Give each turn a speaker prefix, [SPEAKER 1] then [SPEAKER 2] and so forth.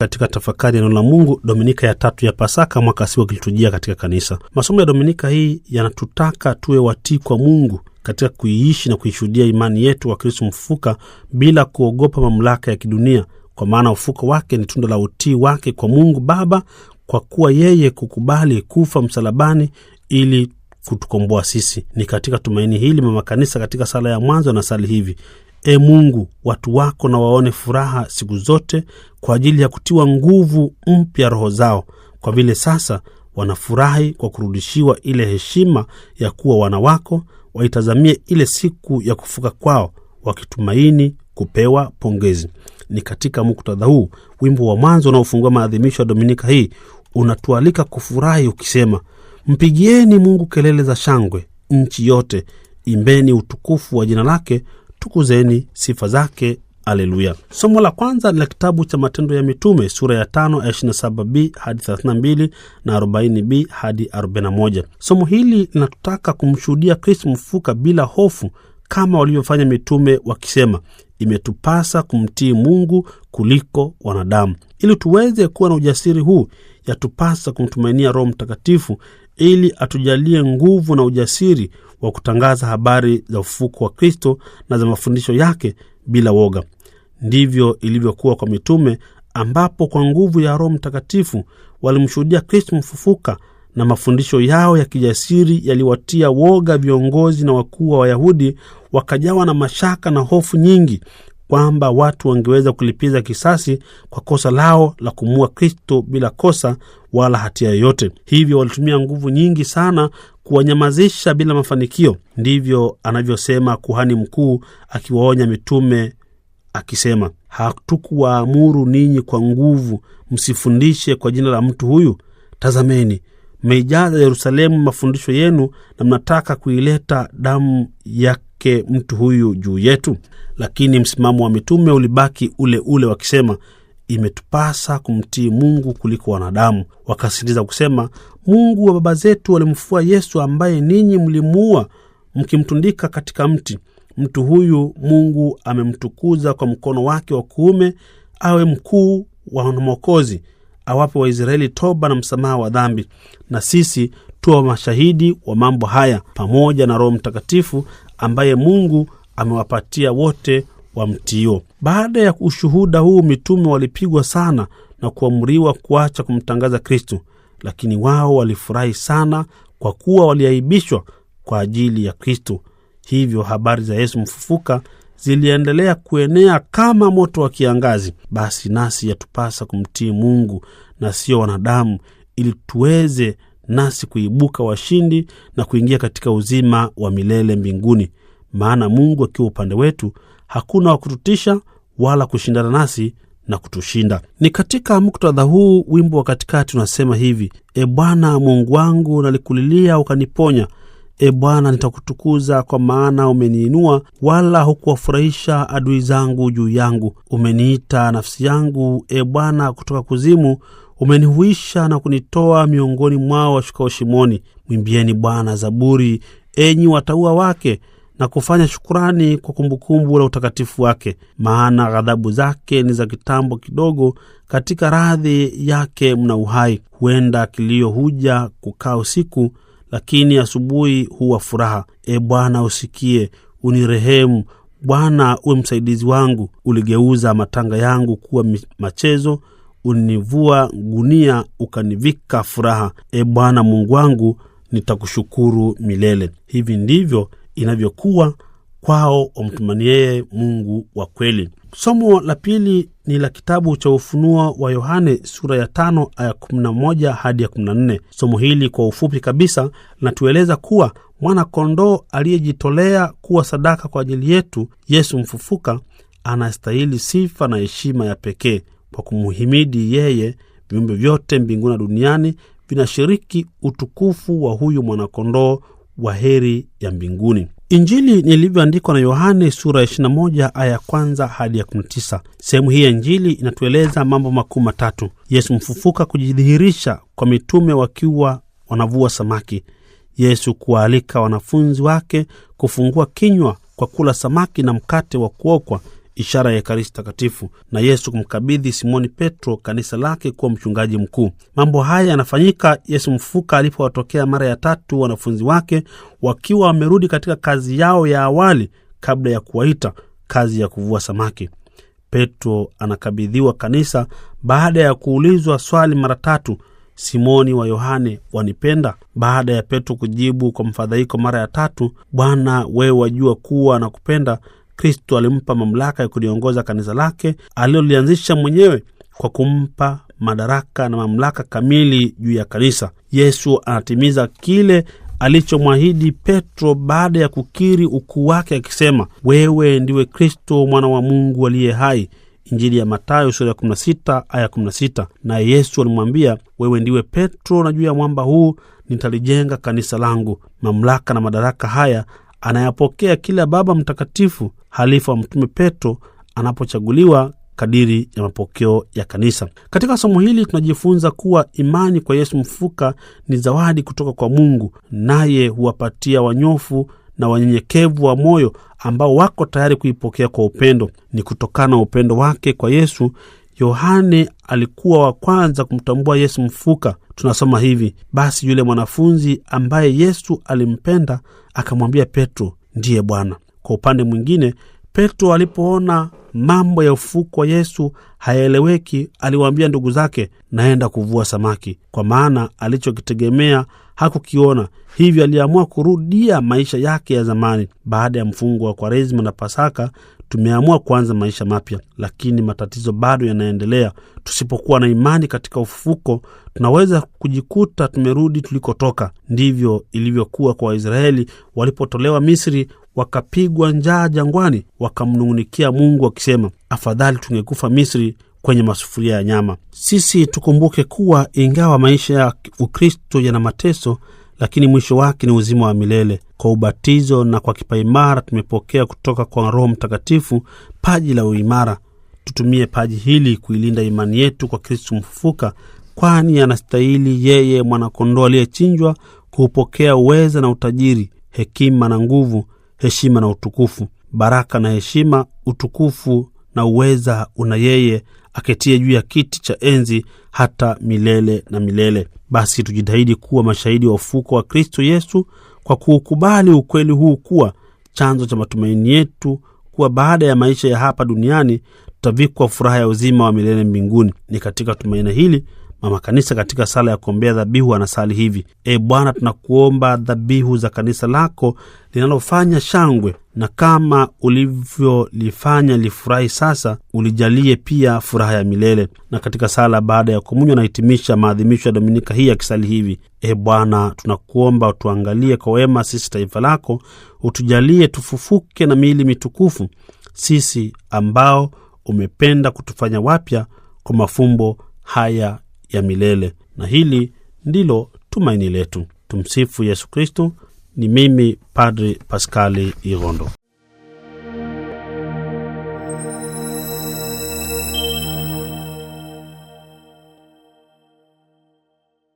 [SPEAKER 1] katika tafakari ya neno la Mungu, Dominika ya 3 ya Pasaka, mwaka C wa kiliturujia katika kanisa. Masomo ya Dominika hii yanatutaka tuwe watii kwa Mungu katika kuiishi na kuishuhudia imani yetu wa Kristo mfufuka bila kuogopa mamlaka ya kidunia, kwa maana ufufuko wake ni tunda la utii wake kwa Mungu Baba, kwa kuwa yeye kukubali kufa msalabani ili kutukomboa sisi. Ni katika tumaini hili mama kanisa katika sala ya mwanzo na sali hivi: E Mungu, watu wako na waone furaha siku zote kwa ajili ya kutiwa nguvu mpya roho zao, kwa vile sasa wanafurahi kwa kurudishiwa ile heshima ya kuwa wana wako, waitazamie ile siku ya kufuka kwao wakitumaini kupewa pongezi. Ni katika muktadha huu wimbo wa mwanzo unaofungua maadhimisho ya Dominika hii unatualika kufurahi ukisema: mpigieni Mungu kelele za shangwe, nchi yote, imbeni utukufu wa jina lake, tukuzeni sifa zake. Aleluya. Somo la kwanza ni la kitabu cha Matendo ya Mitume sura ya 5 aya 27b hadi 32 na 40b hadi 41. Somo hili linatutaka kumshuhudia Kristo mfufuka bila hofu kama walivyofanya mitume, wakisema imetupasa kumtii Mungu kuliko wanadamu. Ili tuweze kuwa na ujasiri huu, yatupasa kumtumainia Roho Mtakatifu ili atujalie nguvu na ujasiri wa kutangaza habari za ufufuko wa Kristo na za mafundisho yake bila woga. Ndivyo ilivyokuwa kwa mitume, ambapo kwa nguvu ya Roho Mtakatifu walimshuhudia Kristo mfufuka, na mafundisho yao ya kijasiri yaliwatia woga viongozi na wakuu wa Wayahudi, wakajawa na mashaka na hofu nyingi kwamba watu wangeweza kulipiza kisasi kwa kosa lao la kumuua Kristo bila kosa wala hatia yoyote. Hivyo walitumia nguvu nyingi sana kuwanyamazisha bila mafanikio. Ndivyo anavyosema kuhani mkuu akiwaonya mitume akisema: hatukuwaamuru ninyi kwa nguvu msifundishe kwa jina la mtu huyu? Tazameni, mmeijaza Yerusalemu mafundisho yenu, na mnataka kuileta damu yake mtu huyu juu yetu. Lakini msimamo wa mitume ulibaki ule ule, wakisema imetupasa kumtii Mungu kuliko wanadamu. Wakasisitiza kusema, Mungu wa baba zetu alimfufua Yesu, ambaye ninyi mlimuua mkimtundika katika mti. Mtu huyu Mungu amemtukuza kwa mkono wake wa kuume, awe mkuu wa Mwokozi, awape Waisraeli toba na msamaha wa dhambi. Na sisi tuwa mashahidi wa mambo haya, pamoja na Roho Mtakatifu ambaye Mungu amewapatia wote wamtio. Baada ya ushuhuda huu, mitume walipigwa sana na kuamriwa kuacha kumtangaza Kristo, lakini wao walifurahi sana kwa kuwa waliaibishwa kwa ajili ya Kristo. Hivyo habari za Yesu mfufuka ziliendelea kuenea kama moto wa kiangazi. Basi nasi yatupasa kumtii Mungu na sio wanadamu, ili tuweze nasi kuibuka washindi na kuingia katika uzima wa milele mbinguni. Maana Mungu akiwa upande wetu, hakuna wa kututisha wala kushindana nasi na kutushinda. Ni katika muktadha huu wimbo wa katikati unasema hivi: E Bwana Mungu wangu, nalikulilia ukaniponya. E Bwana, nitakutukuza kwa maana umeniinua, wala hukuwafurahisha adui zangu juu yangu. Umeniita nafsi yangu, e Bwana, kutoka kuzimu, umenihuisha na kunitoa miongoni mwao washukao shimoni. Mwimbieni Bwana zaburi, enyi watauwa wake, na kufanya shukrani kwa kumbukumbu la utakatifu wake. Maana ghadhabu zake ni za kitambo kidogo, katika radhi yake mna uhai. Huenda kilio huja kukaa usiku, lakini asubuhi huwa furaha. E Bwana, usikie, unirehemu. Bwana, uwe msaidizi wangu. Uligeuza matanga yangu kuwa machezo, univua gunia ukanivika furaha. E Bwana Mungu wangu, nitakushukuru milele. Hivi ndivyo inavyokuwa kwao wamtumainie Mungu wa kweli. Somo la pili ni la kitabu cha Ufunuo wa Yohane sura ya 5 aya 11 hadi ya 14. Somo hili kwa ufupi kabisa linatueleza kuwa mwana kondoo aliyejitolea kuwa sadaka kwa ajili yetu, Yesu mfufuka, anastahili sifa na heshima ya pekee. Kwa kumuhimidi yeye, viumbe vyote mbinguni na duniani vinashiriki utukufu wa huyu mwana kondoo wa heri ya mbinguni. Injili nilivyoandikwa na Yohane sura ya 21 aya kwanza hadi ya 19. Sehemu hii ya Injili inatueleza mambo makuu matatu: Yesu mfufuka kujidhihirisha kwa mitume wakiwa wanavua samaki, Yesu kualika wanafunzi wake kufungua kinywa kwa kula samaki na mkate wa kuokwa ishara ya Ekaristi Takatifu, na Yesu kumkabidhi Simoni Petro kanisa lake kuwa mchungaji mkuu. Mambo haya yanafanyika Yesu mfufuka alipowatokea mara ya tatu wanafunzi wake wakiwa wamerudi katika kazi yao ya awali kabla ya kuwaita kazi ya kuvua samaki. Petro anakabidhiwa kanisa baada ya kuulizwa swali mara tatu, Simoni wa Yohane, wanipenda? Baada ya Petro kujibu kwa mfadhaiko mara ya tatu, Bwana, wewe wajua kuwa nakupenda, Kristo alimpa mamlaka ya kuliongoza kanisa lake alilolianzisha mwenyewe kwa kumpa madaraka na mamlaka kamili juu ya kanisa. Yesu anatimiza kile alichomwahidi Petro baada ya kukiri ukuu wake akisema, wewe ndiwe Kristo mwana wa Mungu aliye hai. Injili ya Mathayo sura ya 16 aya 16. Na Yesu alimwambia, wewe ndiwe Petro, na juu ya mwamba huu nitalijenga kanisa langu. Mamlaka na madaraka haya anayapokea kila Baba Mtakatifu halifa wa Mtume Petro anapochaguliwa kadiri ya mapokeo ya kanisa. Katika somo hili tunajifunza kuwa imani kwa Yesu mfufuka ni zawadi kutoka kwa Mungu, naye huwapatia wanyofu na wanyenyekevu wa moyo ambao wako tayari kuipokea kwa upendo. Ni kutokana na upendo wake kwa Yesu, Yohane alikuwa wa kwanza kumtambua Yesu mfufuka. Tunasoma hivi, basi yule mwanafunzi ambaye Yesu alimpenda akamwambia Petro, ndiye Bwana. Kwa upande mwingine, Petro alipoona mambo ya ufufuko wa Yesu hayaeleweki, aliwaambia ndugu zake, naenda kuvua samaki, kwa maana alichokitegemea hakukiona. Hivyo aliamua kurudia maisha yake ya zamani. Baada ya mfungo wa Kwaresima na Pasaka, tumeamua kuanza maisha mapya, lakini matatizo bado yanaendelea. Tusipokuwa na imani katika ufufuko, tunaweza kujikuta tumerudi tulikotoka. Ndivyo ilivyokuwa kwa Waisraeli walipotolewa Misri, wakapigwa njaa jangwani, wakamnungunikia Mungu wakisema, afadhali tungekufa Misri kwenye masufuria ya nyama. Sisi tukumbuke kuwa ingawa maisha ya Ukristo yana mateso, lakini mwisho wake ni uzima wa milele. Kwa ubatizo na kwa kipaimara tumepokea kutoka kwa Roho Mtakatifu paji la uimara. Tutumie paji hili kuilinda imani yetu kwa Kristo mfufuka, kwani anastahili yeye mwanakondoo aliyechinjwa kuupokea uweza na utajiri, hekima na nguvu, heshima na utukufu. Baraka na heshima, utukufu na uweza una yeye aketie juu ya kiti cha enzi hata milele na milele. Basi tujitahidi kuwa mashahidi wa ufufuko wa Kristo Yesu kwa kuukubali ukweli huu kuwa chanzo cha matumaini yetu, kuwa baada ya maisha ya hapa duniani tutavikwa furaha ya uzima wa milele mbinguni. Ni katika tumaini hili Mama Kanisa katika sala ya kuombea dhabihu anasali hivi: Bwana, tunakuomba dhabihu za kanisa lako linalofanya shangwe, na kama ulivyolifanya lifurahi sasa, ulijalie pia furaha ya milele. Na katika sala baada ya komunyo nahitimisha maadhimisho ya Dominika hii akisali hivi: Bwana, tunakuomba utuangalie kwa wema sisi taifa lako, utujalie tufufuke na miili mitukufu, sisi ambao umependa kutufanya wapya kwa mafumbo haya ya milele. Na hili ndilo tumaini letu. Tumsifu Yesu Kristo. Ni mimi Padri Paskali Irondo.